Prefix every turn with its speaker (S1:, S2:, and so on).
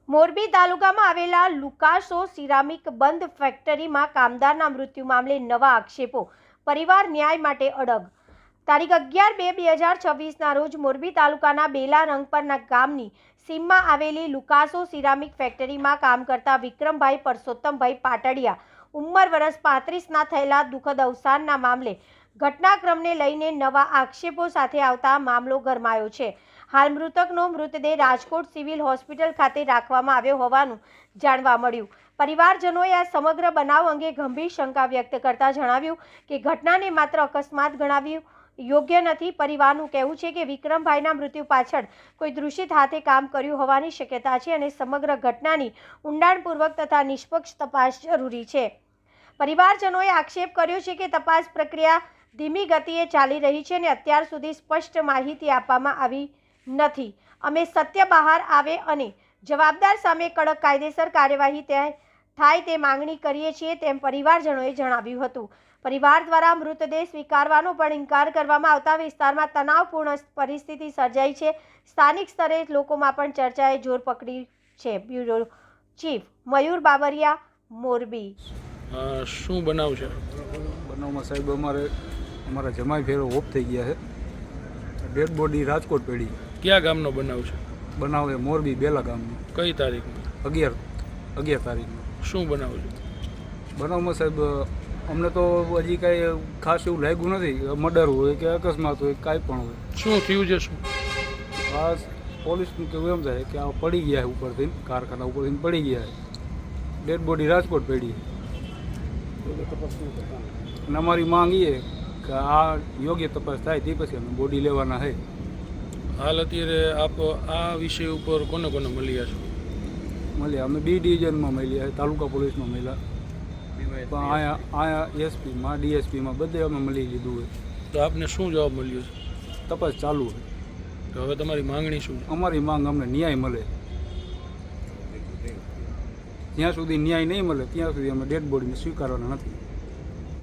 S1: મોરબી તાલુકામાં આવેલા લુકાસો સિરામિક બંધ ફેક્ટરીમાં કામદારના મૃત્યુ મામલે નવા આક્ષેપો, પરિવાર ન્યાય માટે અડગ। તારીખ 11/2/2026ના રોજ મોરબી તાલુકાના બેલા રંગપરના ગામની સીમમાં આવેલી લુકાસો સિરામિક ફેક્ટરીમાં કામ કરતા વિક્રમભાઈ પરસોત્તમભાઈ પાટડિયા ઉંમર વર્ષ 35ના થયેલા દુઃખદ અવસાનના મામલે ઘટનાક્રમને લઈને નવા આક્ષેપો સાથે આવતા મામલો ગરમાયો છે। હાલ મૃતકનો મૃતદેહ રાજકોટ સિવિલ હોસ્પિટલ ખાતે રાખવામાં આવ્યો હોવાનું જાણવા મળ્યું। પરિવારજનોએ આ સમગ્ર બનાવ અંગે ગંભીર શંકા વ્યક્ત કરતા જણાવ્યું કે ઘટનાને માત્ર અકસ્માત ગણાવી યોગ્ય નથી। પરિવારનું કહેવું છે કે વિક્રમભાઈના મૃત્યુ પાછળ કોઈ દૂષિત હાથે કામ કર્યું હોવાની શક્યતા છે અને સમગ્ર ઘટનાની ઊંડાણપૂર્વક તથા નિષ્પક્ષ તપાસ જરૂરી છે। પરિવારજનોએ આક્ષેપ કર્યો છે કે તપાસ પ્રક્રિયા ધીમી ગતિએ ચાલી રહી છે અને અત્યાર સુધી સ્પષ્ટ માહિતી આપવામાં આવી નથી। અમે સત્ય બહાર આવે અને જવાબદાર સામે કડક કાયદેસર કાર્યવાહી થાય તે માંગણી કરીએ છીએ તેમ પરિવારજનોએ જણાવ્યું હતું। પરિવાર દ્વારા મૃતદેહ સ્વીકારવાનો પણ ઇનકાર કરવામાં આવતા વિસ્તારમાં તણાવપૂર્ણ પરિસ્થિતિ સર્જાઈ છે। સ્થાનિક સ્તરે લોકોમાં પણ ચર્ચાએ જોર પકડી છે। બ્યુરો ચીફ મયુર બાબરિયા, મોરબી।
S2: શું બનાવ છે?
S3: બનાવમાં સાહેબ અમારા જમાઈ ફેરો ઓફ થઈ ગયા છે। ડેડ બોડી રાજકોટ પડી।
S2: કયા ગામનો બનાવ છે?
S3: બનાવ એ મોરબી બેલા ગામનો।
S2: કઈ તારીખમાં?
S3: 11 તારીખનો।
S2: શું બનાવ છે?
S3: બનાવમાં સાહેબ અમને તો હજી કાંઈ ખાસ એવું લાગ્યું નથી, મર્ડર હોય કે અકસ્માત હોય કાંઈ પણ હોય।
S2: શું થયું છે? શું
S3: આ પોલીસનું કેવું એમ થાય કે આ પડી ગયા છે ઉપરથી, કારખાના ઉપરથી પડી ગયા છે। ડેડ બોડી રાજકોટ પડી અને અમારી માંગ એ કે આ યોગ્ય તપાસ થાય તે પછી અમે બોડી લેવાના છે।
S2: હાલ અત્યારે આપ આ વિષય ઉપર કોને કોને મળ્યા છો?
S3: મળ્યા અમે બી ડિવિઝનમાં મળ્યા, તાલુકા પોલીસમાં મળ્યા, પણ અહીંયા એસપીમાં ડીએસપીમાં બધે અમે મળી લીધું હોય।
S2: તો આપને શું જવાબ મળ્યો છે?
S3: તપાસ ચાલુ છે।
S2: તો હવે તમારી માંગણી શું છે?
S3: અમારી માંગ અમને ન્યાય મળે। જ્યાં સુધી ન્યાય નહીં મળે ત્યાં સુધી અમે ડેડ બોડીને સ્વીકારવાના નથી।